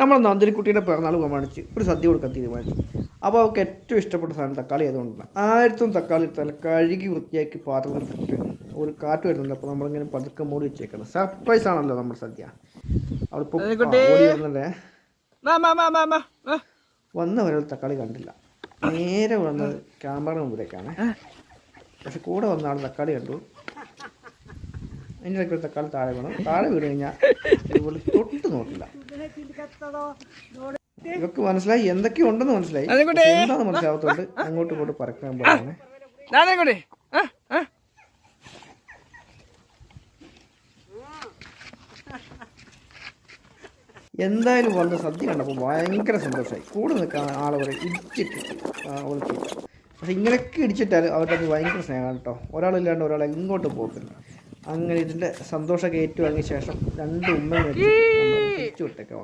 നമ്മൾ നന്ദിനിക്കുട്ടീൻ്റെ പിറന്നാൾ പ്രമാണിച്ച് ഒരു സദ്യ കൊടുക്കാൻ തീരുമാനിച്ചു. അപ്പോൾ അവർക്ക് ഏറ്റവും ഇഷ്ടപ്പെട്ട സാധനം തക്കാളി ആയതുകൊണ്ടാണ്. ആയിരത്തും തക്കാളി എടുത്താൽ കഴുകി വൃത്തിയാക്കി പാത്രത്തിലിട്ടിട്ട് ഒരു കാറ്റ് വരുന്നുണ്ട്. അപ്പോൾ നമ്മളിങ്ങനെ പതുക്കെ മൂടി വെച്ചേക്കണം. സർപ്രൈസ് ആണല്ലോ നമ്മുടെ സദ്യ. അവളിപ്പോൾ ഓടി വരുന്നുണ്ടേ. വന്നവരെ തക്കാളി കണ്ടില്ല, നേരെ വന്നത് ക്യാമറ മുമ്പിലേക്കാണ്. പക്ഷെ കൂടെ വന്ന ആൾ തക്കാളി കണ്ടു. അതിൻ്റെ ഇടയ്ക്ക് തക്കാളി താഴെ വീണു. താഴെ വീണ് കഴിഞ്ഞാൽ ഇവള് തൊട്ട് നോക്കില്ല. ഇവർക്ക് മനസ്സിലായി എന്തൊക്കെയോ ഉണ്ടെന്ന് മനസ്സിലായി, എന്താണെന്ന് മനസ്സിലാവത്തോണ്ട് അങ്ങോട്ടും ഇങ്ങോട്ടും പറക്കാൻ പോവാണ്. എന്തായാലും വന്ന് സദ്യ കണ്ടപ്പോൾ ഭയങ്കര സന്തോഷമായി. കൂടെ നിൽക്കാൻ ആളെ പറയും ഇടിച്ചിട്ട് അവൾക്ക്. പക്ഷെ ഇങ്ങനെയൊക്കെ ഇടിച്ചിട്ടാൽ അവരുടെ അത് ഭയങ്കര സ്നേഹമാണ് കേട്ടോ. ഒരാളില്ലാണ്ട് ഒരാൾ എങ്ങോട്ടും പോകത്തില്ല. അങ്ങനെ ഇതിൻ്റെ സന്തോഷമൊക്കെ ഏറ്റുവാങ്ങിയ ശേഷം 2 ഉമ്മ തിരിച്ചു വിട്ടേക്കാം.